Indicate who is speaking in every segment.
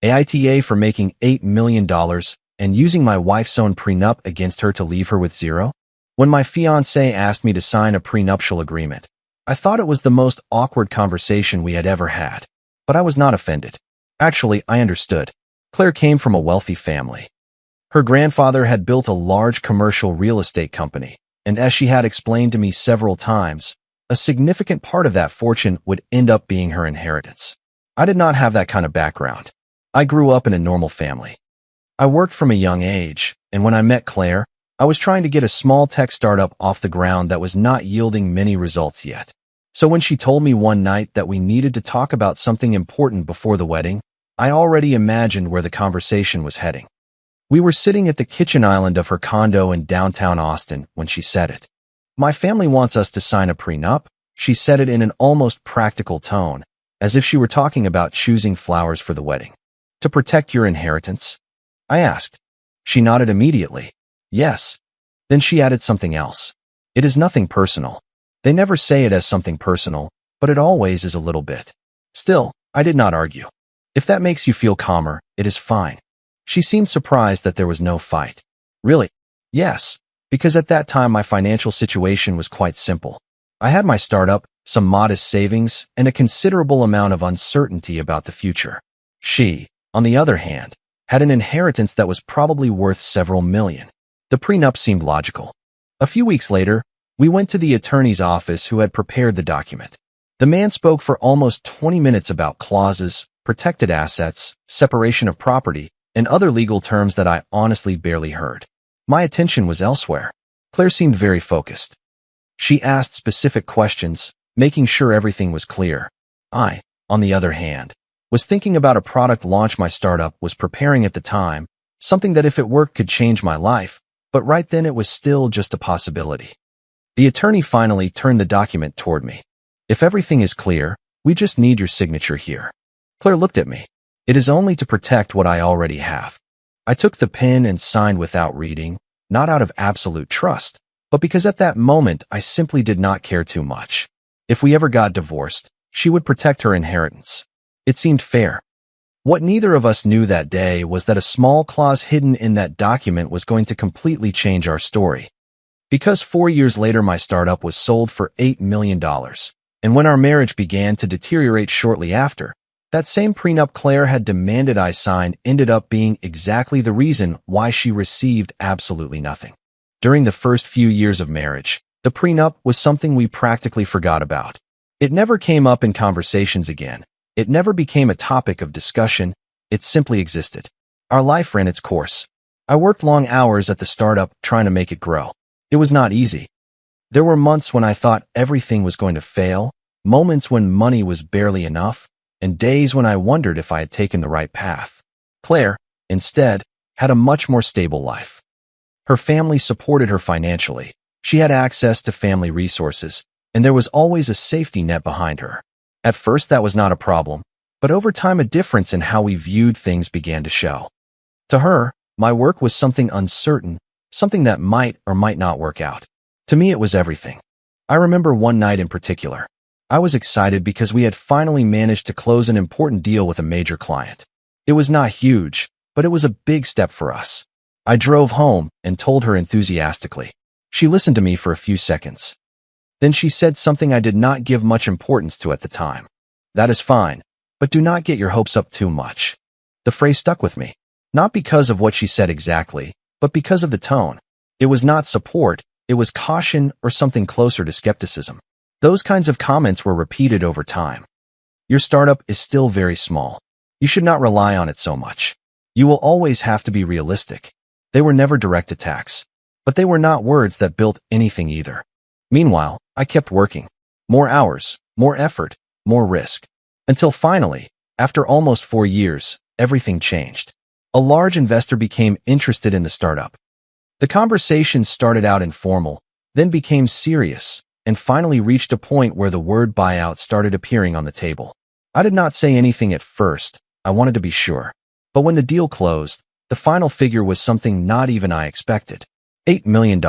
Speaker 1: AITA for making $8 million and using my wife's own prenup against her to leave her with zero? When my fiancé asked me to sign a prenuptial agreement, I thought it was the most awkward conversation we had ever had. But I was not offended. Actually, I understood. Claire came from a wealthy family. Her grandfather had built a large commercial real estate company, and as she had explained to me several times, a significant part of that fortune would end up being her inheritance. I did not have that kind of background. I grew up in a normal family. I worked from a young age, and when I met Claire, I was trying to get a small tech startup off the ground that was not yielding many results yet. So when she told me one night that we needed to talk about something important before the wedding, I already imagined where the conversation was heading. We were sitting at the kitchen island of her condo in downtown Austin when she said it. "My family wants us to sign a prenup." She said it in an almost practical tone, as if she were talking about choosing flowers for the wedding. "To protect your inheritance?" I asked. She nodded immediately. "Yes." Then she added something else. "It is nothing personal." They never say it as something personal, but it always is a little bit. Still, I did not argue. "If that makes you feel calmer, it is fine." She seemed surprised that there was no fight. "Really?" "Yes, because at that time my financial situation was quite simple. I had my startup, some modest savings, and a considerable amount of uncertainty about the future. She, on the other hand, had an inheritance that was probably worth several million. The prenup seemed logical. A few weeks later, we went to the attorney's office who had prepared the document. The man spoke for almost 20 minutes about clauses, protected assets, separation of property, and other legal terms that I honestly barely heard. My attention was elsewhere. Claire seemed very focused. She asked specific questions, making sure everything was clear. I, on the other hand, was thinking about a product launch my startup was preparing at the time, something that if it worked could change my life, but right then it was still just a possibility. The attorney finally turned the document toward me. "If everything is clear, we just need your signature here." Claire looked at me. "It is only to protect what I already have." I took the pen and signed without reading, not out of absolute trust, but because at that moment I simply did not care too much. If we ever got divorced, she would protect her inheritance. It seemed fair. What neither of us knew that day was that a small clause hidden in that document was going to completely change our story. Because 4 years later my startup was sold for $8 million, and when our marriage began to deteriorate shortly after, that same prenup Claire had demanded I sign ended up being exactly the reason why she received absolutely nothing. During the first few years of marriage, the prenup was something we practically forgot about. It never came up in conversations again. It never became a topic of discussion. It simply existed. Our life ran its course. I worked long hours at the startup trying to make it grow. It was not easy. There were months when I thought everything was going to fail, moments when money was barely enough, and days when I wondered if I had taken the right path. Claire, instead, had a much more stable life. Her family supported her financially. She had access to family resources, and there was always a safety net behind her. At first that was not a problem, but over time a difference in how we viewed things began to show. To her, my work was something uncertain, something that might or might not work out. To me it was everything. I remember one night in particular. I was excited because we had finally managed to close an important deal with a major client. It was not huge, but it was a big step for us. I drove home and told her enthusiastically. She listened to me for a few seconds. Then she said something I did not give much importance to at the time. "That is fine, but do not get your hopes up too much." The phrase stuck with me, not because of what she said exactly, but because of the tone. It was not support, it was caution or something closer to skepticism. Those kinds of comments were repeated over time. "Your startup is still very small. You should not rely on it so much. You will always have to be realistic." They were never direct attacks, but they were not words that built anything either. Meanwhile, I kept working. More hours, more effort, more risk. Until finally, after almost 4 years, everything changed. A large investor became interested in the startup. The conversation started out informal, then became serious, and finally reached a point where the word buyout started appearing on the table. I did not say anything at first. I wanted to be sure. But when the deal closed, the final figure was something not even I expected. $8 million.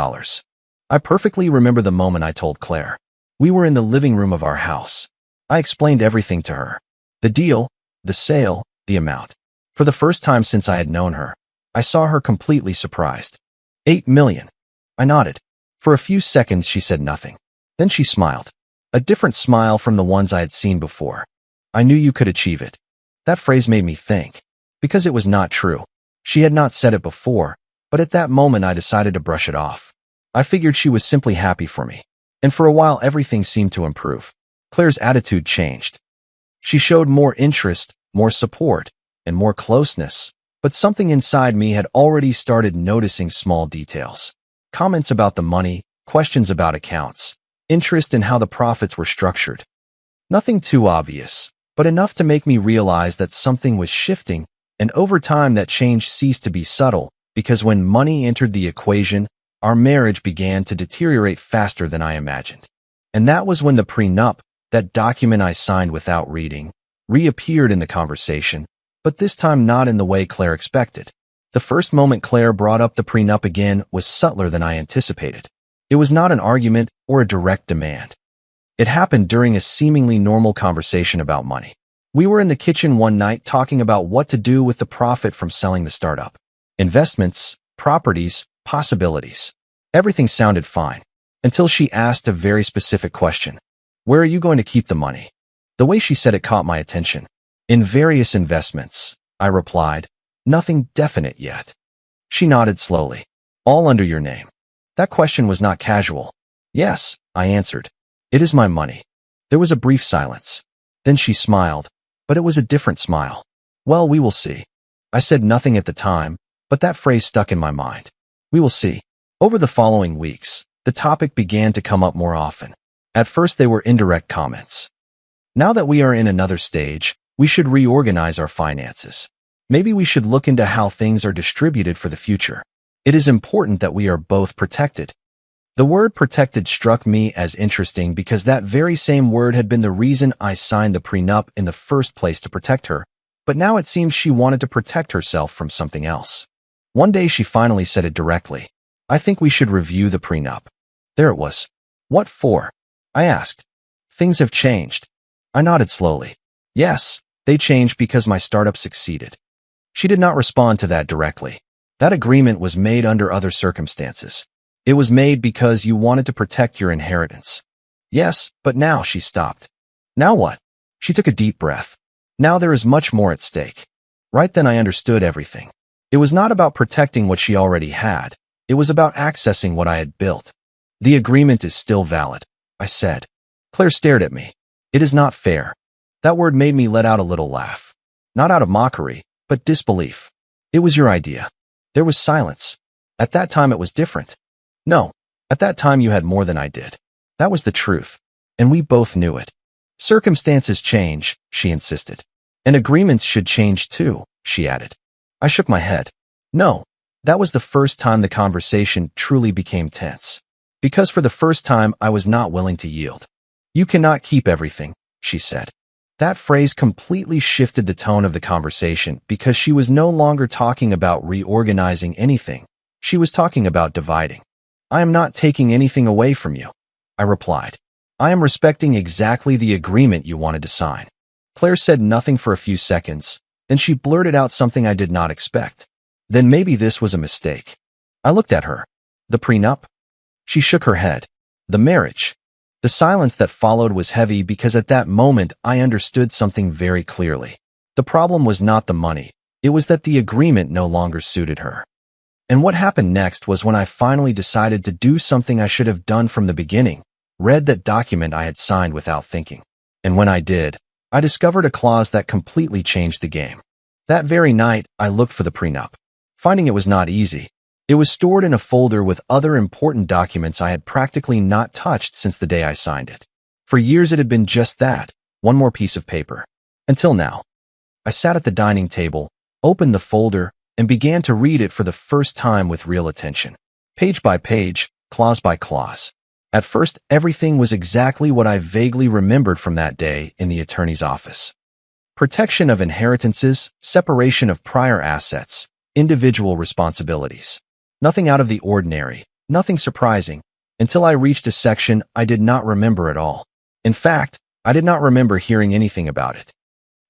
Speaker 1: I perfectly remember the moment I told Claire. We were in the living room of our house. I explained everything to her. The deal, the sale, the amount. For the first time since I had known her, I saw her completely surprised. 8 million. I nodded. For a few seconds she said nothing. Then she smiled. A different smile from the ones I had seen before. I knew you could achieve it. That phrase made me think. Because it was not true. She had not said it before, but at that moment I decided to brush it off. I figured she was simply happy for me. And for a while everything seemed to improve. Claire's attitude changed. She showed more interest, more support, and more closeness, but something inside me had already started noticing small details. Comments about the money, questions about accounts, interest in how the profits were structured. Nothing too obvious, but enough to make me realize that something was shifting, and over time that change ceased to be subtle, because when money entered the equation, our marriage began to deteriorate faster than I imagined. And that was when the prenup, that document I signed without reading, reappeared in the conversation, but this time not in the way Claire expected. The first moment Claire brought up the prenup again was subtler than I anticipated. It was not an argument or a direct demand. It happened during a seemingly normal conversation about money. We were in the kitchen one night talking about what to do with the profit from selling the startup. Investments, properties, possibilities. Everything sounded fine, until she asked a very specific question. Where are you going to keep the money? The way she said it caught my attention. In various investments, I replied. Nothing definite yet. She nodded slowly. All under your name. That question was not casual. Yes, I answered. It is my money. There was a brief silence. Then she smiled, but it was a different smile. Well, we will see. I said nothing at the time, but that phrase stuck in my mind. We will see. Over the following weeks, the topic began to come up more often. At first they were indirect comments. Now that we are in another stage, we should reorganize our finances. Maybe we should look into how things are distributed for the future. It is important that we are both protected. The word protected struck me as interesting because that very same word had been the reason I signed the prenup in the first place, to protect her, but now it seems she wanted to protect herself from something else. One day she finally said it directly. I think we should review the prenup. There it was. What for? I asked. Things have changed. I nodded slowly. Yes, they changed because my startup succeeded. She did not respond to that directly. That agreement was made under other circumstances. It was made because you wanted to protect your inheritance. Yes, but now she stopped. Now what? She took a deep breath. Now there is much more at stake. Right then I understood everything. It was not about protecting what she already had. It was about accessing what I had built. The agreement is still valid, I said. Claire stared at me. It is not fair. That word made me let out a little laugh. Not out of mockery, but disbelief. It was your idea. There was silence. At that time it was different. No, at that time you had more than I did. That was the truth. And we both knew it. Circumstances change, she insisted. And agreements should change too, she added. I shook my head. No, that was the first time the conversation truly became tense. Because for the first time I was not willing to yield. You cannot keep everything, she said. That phrase completely shifted the tone of the conversation because she was no longer talking about reorganizing anything. She was talking about dividing. I am not taking anything away from you, I replied. I am respecting exactly the agreement you wanted to sign. Claire said nothing for a few seconds, then she blurted out something I did not expect. Then maybe this was a mistake. I looked at her. The prenup? She shook her head. The marriage. The silence that followed was heavy because at that moment I understood something very clearly. The problem was not the money. It was that the agreement no longer suited her. And what happened next was when I finally decided to do something I should have done from the beginning, read that document I had signed without thinking. And when I did, I discovered a clause that completely changed the game. That very night, I looked for the prenup. Finding it was not easy. It was stored in a folder with other important documents I had practically not touched since the day I signed it. For years it had been just that, one more piece of paper. Until now. I sat at the dining table, opened the folder, and began to read it for the first time with real attention. Page by page, clause by clause. At first, everything was exactly what I vaguely remembered from that day in the attorney's office. Protection of inheritances, separation of prior assets, individual responsibilities. Nothing out of the ordinary, nothing surprising, until I reached a section I did not remember at all. In fact, I did not remember hearing anything about it.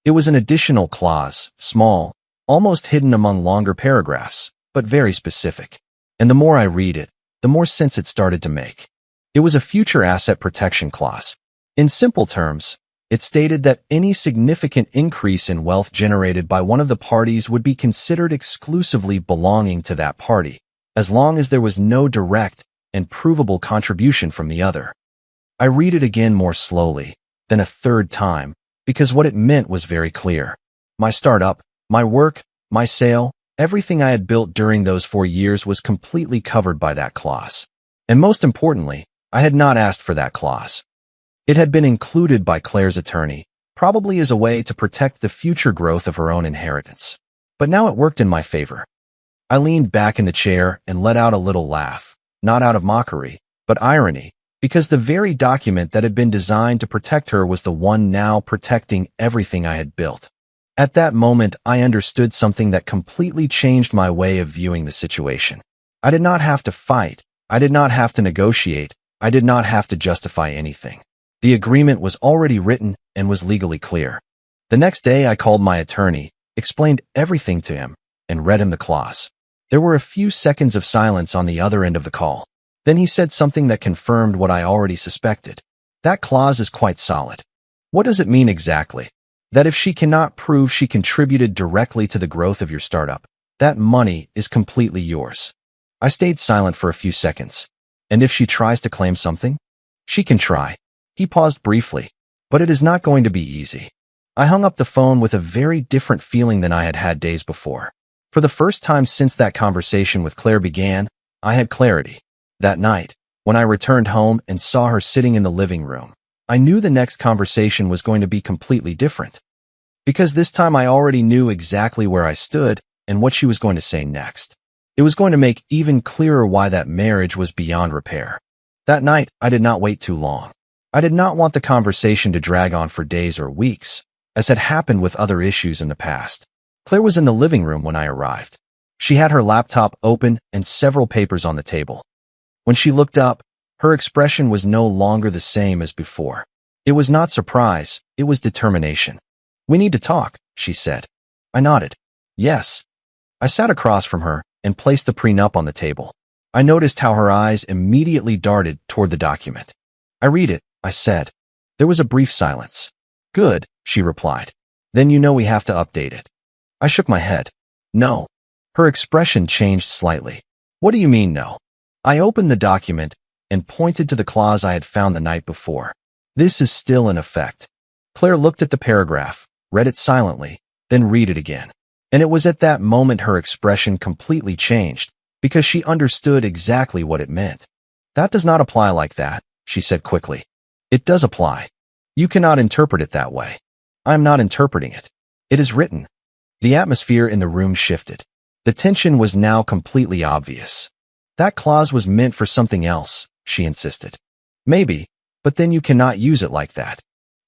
Speaker 1: It was an additional clause, small, almost hidden among longer paragraphs, but very specific. And the more I read it, the more sense it started to make. It was a future asset protection clause. In simple terms, it stated that any significant increase in wealth generated by one of the parties would be considered exclusively belonging to that party, as long as there was no direct and provable contribution from the other. I read it again more slowly, then a third time, because what it meant was very clear. My startup, my work, my sale, everything I had built during those 4 years was completely covered by that clause. And most importantly, I had not asked for that clause. It had been included by Claire's attorney, probably as a way to protect the future growth of her own inheritance. But now it worked in my favor. I leaned back in the chair and let out a little laugh, not out of mockery, but irony, because the very document that had been designed to protect her was the one now protecting everything I had built. At that moment, I understood something that completely changed my way of viewing the situation. I did not have to fight. I did not have to negotiate. I did not have to justify anything. The agreement was already written and was legally clear. The next day, I called my attorney, explained everything to him, and read him the clause. There were a few seconds of silence on the other end of the call. Then he said something that confirmed what I already suspected. That clause is quite solid. What does it mean exactly? That if she cannot prove she contributed directly to the growth of your startup, that money is completely yours. I stayed silent for a few seconds. And if she tries to claim something? She can try. He paused briefly, but it is not going to be easy. I hung up the phone with a very different feeling than I had had days before. For the first time since that conversation with Claire began, I had clarity. That night, when I returned home and saw her sitting in the living room, I knew the next conversation was going to be completely different. Because this time I already knew exactly where I stood and what she was going to say next. It was going to make even clearer why that marriage was beyond repair. That night, I did not wait too long. I did not want the conversation to drag on for days or weeks, as had happened with other issues in the past. Claire was in the living room when I arrived. She had her laptop open and several papers on the table. When she looked up, her expression was no longer the same as before. It was not surprise, it was determination. "We need to talk," she said. I nodded. "Yes." I sat across from her and placed the prenup on the table. I noticed how her eyes immediately darted toward the document. "I read it," I said. There was a brief silence. "Good," she replied. "Then you know we have to update it." I shook my head. "No." Her expression changed slightly. "What do you mean, no?" I opened the document and pointed to the clause I had found the night before. "This is still in effect." Claire looked at the paragraph, read it silently, then read it again. And it was at that moment her expression completely changed, because she understood exactly what it meant. "That does not apply like that," she said quickly. "It does apply. You cannot interpret it that way." "I am not interpreting it. It is written." The atmosphere in the room shifted. The tension was now completely obvious. "That clause was meant for something else," she insisted. "Maybe, but then you cannot use it like that."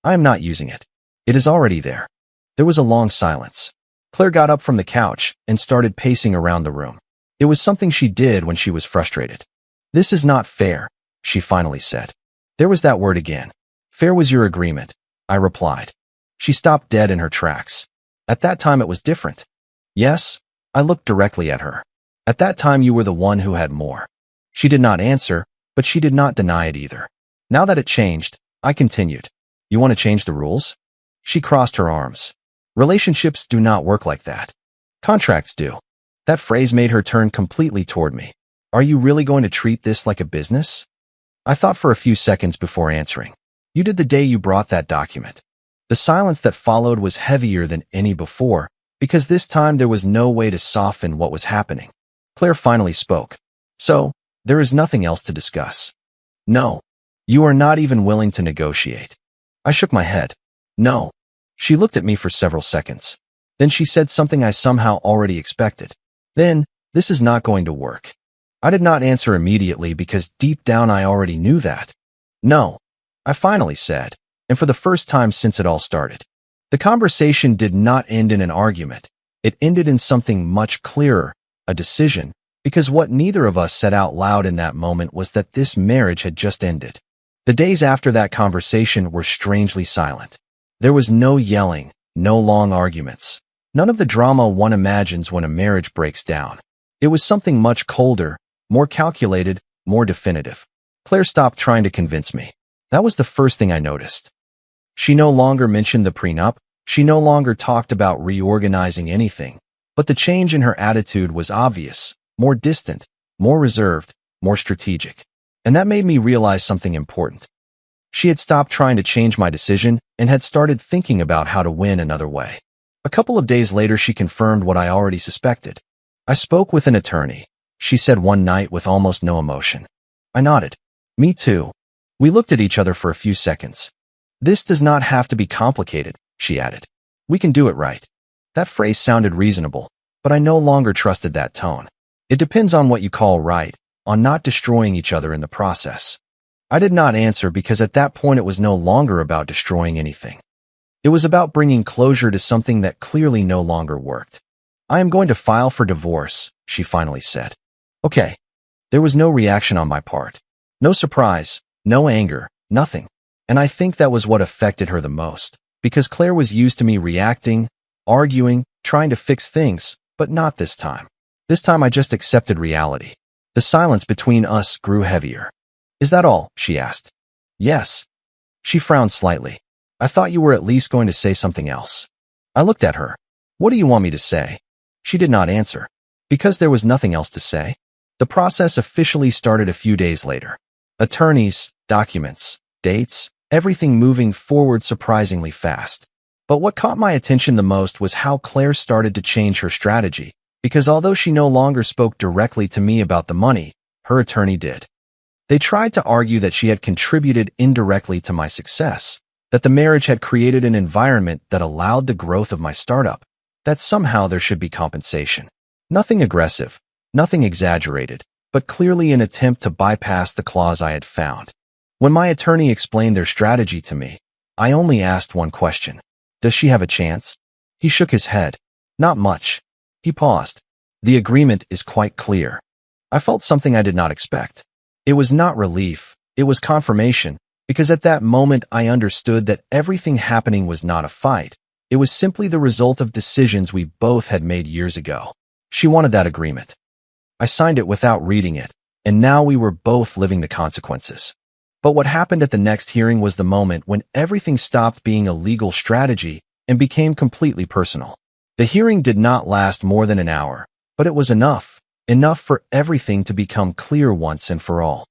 Speaker 1: "I am not using it. It is already there." There was a long silence. Claire got up from the couch and started pacing around the room. It was something she did when she was frustrated. "This is not fair," she finally said. There was that word again. "Fair was your agreement," I replied. She stopped dead in her tracks. "At that time it was different." "Yes?" I looked directly at her. "At that time you were the one who had more." She did not answer, but she did not deny it either. Now that it changed, I continued. "You want to change the rules?" She crossed her arms. "Relationships do not work like that. Contracts do." That phrase made her turn completely toward me. "Are you really going to treat this like a business?" I thought for a few seconds before answering. "You did the day you brought that document." The silence that followed was heavier than any before, because this time there was no way to soften what was happening. Claire finally spoke. "So, there is nothing else to discuss?" "No." "You are not even willing to negotiate?" I shook my head. "No." She looked at me for several seconds. Then she said something I somehow already expected. "Then, this is not going to work." I did not answer immediately because deep down I already knew that. "No," I finally said, and for the first time since it all started. The conversation did not end in an argument. It ended in something much clearer, a decision, because what neither of us said out loud in that moment was that this marriage had just ended. The days after that conversation were strangely silent. There was no yelling, no long arguments. None of the drama one imagines when a marriage breaks down. It was something much colder, more calculated, more definitive. Claire stopped trying to convince me. That was the first thing I noticed. She no longer mentioned the prenup. She no longer talked about reorganizing anything. But the change in her attitude was obvious, more distant, more reserved, more strategic. And that made me realize something important. She had stopped trying to change my decision and had started thinking about how to win another way. A couple of days later, she confirmed what I already suspected. I spoke with an attorney, she said one night with almost no emotion. I nodded. Me too. We looked at each other for a few seconds. This does not have to be complicated, she added. We can do it right. That phrase sounded reasonable, but I no longer trusted that tone. It depends on what you call right, on not destroying each other in the process. I did not answer because at that point it was no longer about destroying anything. It was about bringing closure to something that clearly no longer worked. I am going to file for divorce, she finally said. Okay. There was no reaction on my part. No surprise, no anger, nothing. And I think that was what affected her the most, because Claire was used to me reacting, arguing, trying to fix things, but not this time. This time I just accepted reality. The silence between us grew heavier. Is that all? She asked. Yes. She frowned slightly. I thought you were at least going to say something else. I looked at her. What do you want me to say? She did not answer. Because there was nothing else to say. The process officially started a few days later. Attorneys, documents, dates, everything moving forward surprisingly fast. But what caught my attention the most was how Claire started to change her strategy, because although she no longer spoke directly to me about the money, her attorney did. They tried to argue that she had contributed indirectly to my success, that the marriage had created an environment that allowed the growth of my startup, that somehow there should be compensation. Nothing aggressive, nothing exaggerated, but clearly an attempt to bypass the clause I had found. When my attorney explained their strategy to me, I only asked one question. Does she have a chance? He shook his head. Not much. He paused. The agreement is quite clear. I felt something I did not expect. It was not relief, it was confirmation, because at that moment I understood that everything happening was not a fight. It was simply the result of decisions we both had made years ago. She wanted that agreement. I signed it without reading it, and now we were both living the consequences. But what happened at the next hearing was the moment when everything stopped being a legal strategy and became completely personal. The hearing did not last more than an hour, but it was enough for everything to become clear once and for all.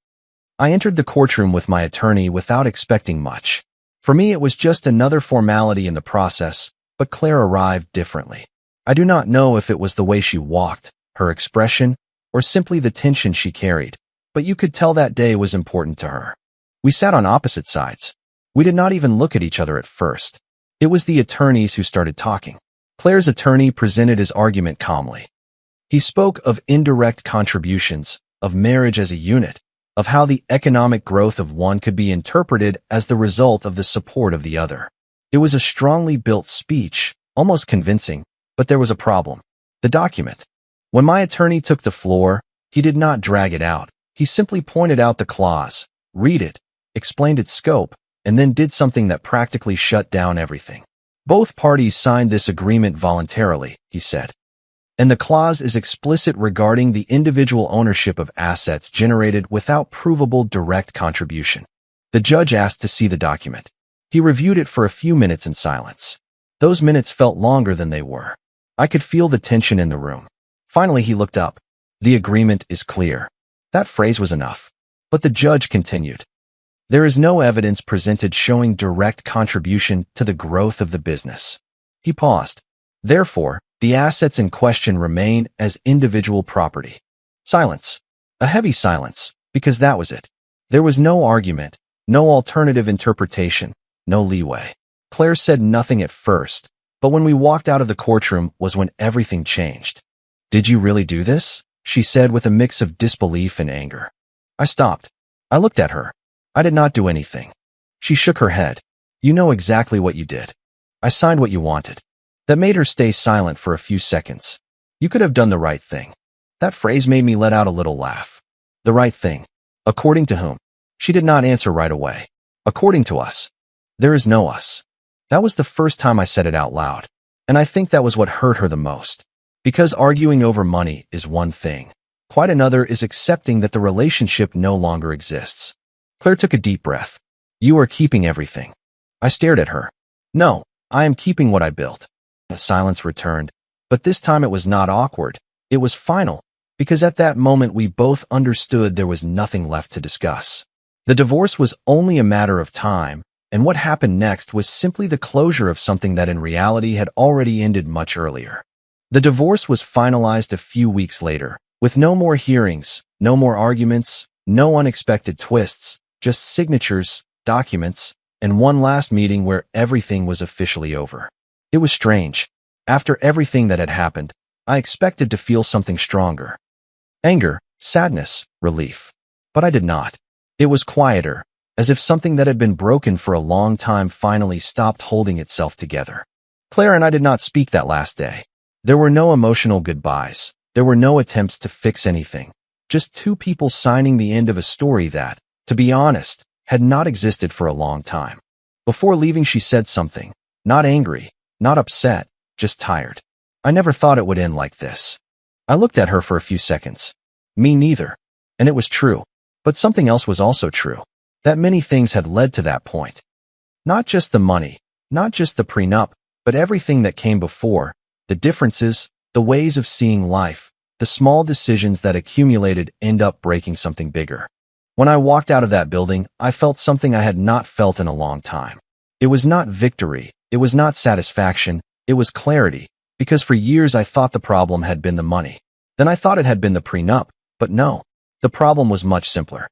Speaker 1: I entered the courtroom with my attorney without expecting much. For me, it was just another formality in the process, but Claire arrived differently. I do not know if it was the way she walked, her expression, or simply the tension she carried, but you could tell that day was important to her. We sat on opposite sides. We did not even look at each other at first. It was the attorneys who started talking. Claire's attorney presented his argument calmly. He spoke of indirect contributions, of marriage as a unit, of how the economic growth of one could be interpreted as the result of the support of the other. It was a strongly built speech, almost convincing, but there was a problem. The document. When my attorney took the floor, he did not drag it out. He simply pointed out the clause, read it, explained its scope, and then did something that practically shut down everything. Both parties signed this agreement voluntarily, he said. And the clause is explicit regarding the individual ownership of assets generated without provable direct contribution. The judge asked to see the document. He reviewed it for a few minutes in silence. Those minutes felt longer than they were. I could feel the tension in the room. Finally, he looked up. The agreement is clear. That phrase was enough. But the judge continued. There is no evidence presented showing direct contribution to the growth of the business. He paused. Therefore, the assets in question remain as individual property. Silence. A heavy silence, because that was it. There was no argument, no alternative interpretation, no leeway. Claire said nothing at first, but when we walked out of the courtroom was when everything changed. Did you really do this? She said with a mix of disbelief and anger. I stopped. I looked at her. I did not do anything. She shook her head. You know exactly what you did. I signed what you wanted. That made her stay silent for a few seconds. You could have done the right thing. That phrase made me let out a little laugh. The right thing. According to whom? She did not answer right away. According to us. There is no us. That was the first time I said it out loud. And I think that was what hurt her the most. Because arguing over money is one thing. Quite another is accepting that the relationship no longer exists. Claire took a deep breath. You are keeping everything. I stared at her. No, I am keeping what I built. A silence returned, but this time it was not awkward. It was final, because at that moment we both understood there was nothing left to discuss. The divorce was only a matter of time, and what happened next was simply the closure of something that in reality had already ended much earlier. The divorce was finalized a few weeks later, with no more hearings, no more arguments, no unexpected twists, just signatures, documents, and one last meeting where everything was officially over. It was strange. After everything that had happened, I expected to feel something stronger. Anger, sadness, relief. But I did not. It was quieter, as if something that had been broken for a long time finally stopped holding itself together. Claire and I did not speak that last day. There were no emotional goodbyes. There were no attempts to fix anything. Just two people signing the end of a story that, to be honest, had not existed for a long time. Before leaving, she said something. Not angry, not upset, just tired. I never thought it would end like this. I looked at her for a few seconds. Me neither. And it was true. But something else was also true. That many things had led to that point. Not just the money, not just the prenup, but everything that came before. The differences, the ways of seeing life, the small decisions that accumulated end up breaking something bigger. When I walked out of that building, I felt something I had not felt in a long time. It was not victory. It was not satisfaction. It was clarity. Because for years I thought the problem had been the money. Then I thought it had been the prenup. But no, the problem was much simpler.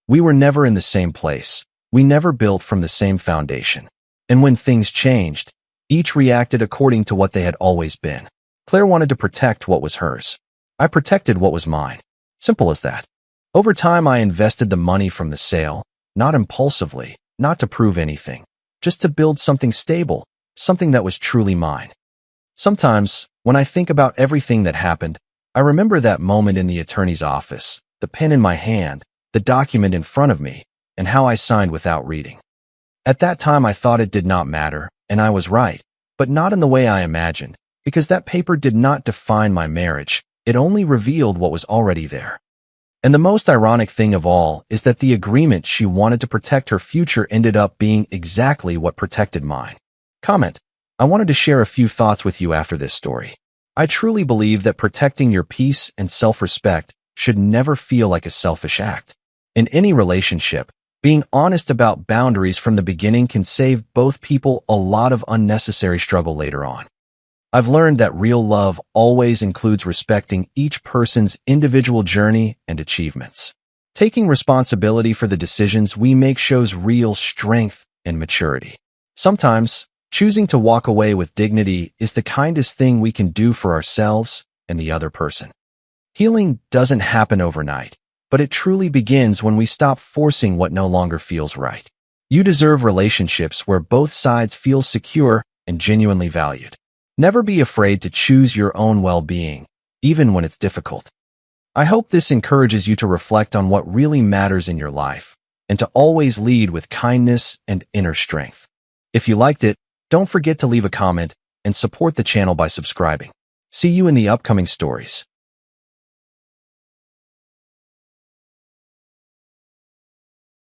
Speaker 1: We were never in the same place. We never built from the same foundation. And when things changed, each reacted according to what they had always been. Claire wanted to protect what was hers. I protected what was mine. Simple as that. Over time, I invested the money from the sale, not impulsively, not to prove anything, just to build something stable, something that was truly mine. Sometimes, when I think about everything that happened, I remember that moment in the attorney's office, the pen in my hand, the document in front of me, and how I signed without reading. At that time, I thought it did not matter, and I was right, but not in the way I imagined, because that paper did not define my marriage. It only revealed what was already there. And the most ironic thing of all is that the agreement she wanted to protect her future ended up being exactly what protected mine. Comment. I wanted to share a few thoughts with you after this story. I truly believe that protecting your peace and self-respect should never feel like a selfish act. In any relationship, being honest about boundaries from the beginning can save both people a lot of unnecessary struggle later on. I've learned that real love always includes respecting each person's individual journey and achievements. Taking responsibility for the decisions we make shows real strength and maturity. Sometimes, choosing to walk away with dignity is the kindest thing we can do for ourselves and the other person. Healing doesn't happen overnight, but it truly begins when we stop forcing what no longer feels right. You deserve relationships where both sides feel secure and genuinely valued. Never be afraid to choose your own well-being, even when it's difficult. I hope this encourages you to reflect on what really matters in your life and to always lead with kindness and inner strength. If you liked it, don't forget to leave a comment and support the channel by subscribing. See you in the upcoming stories.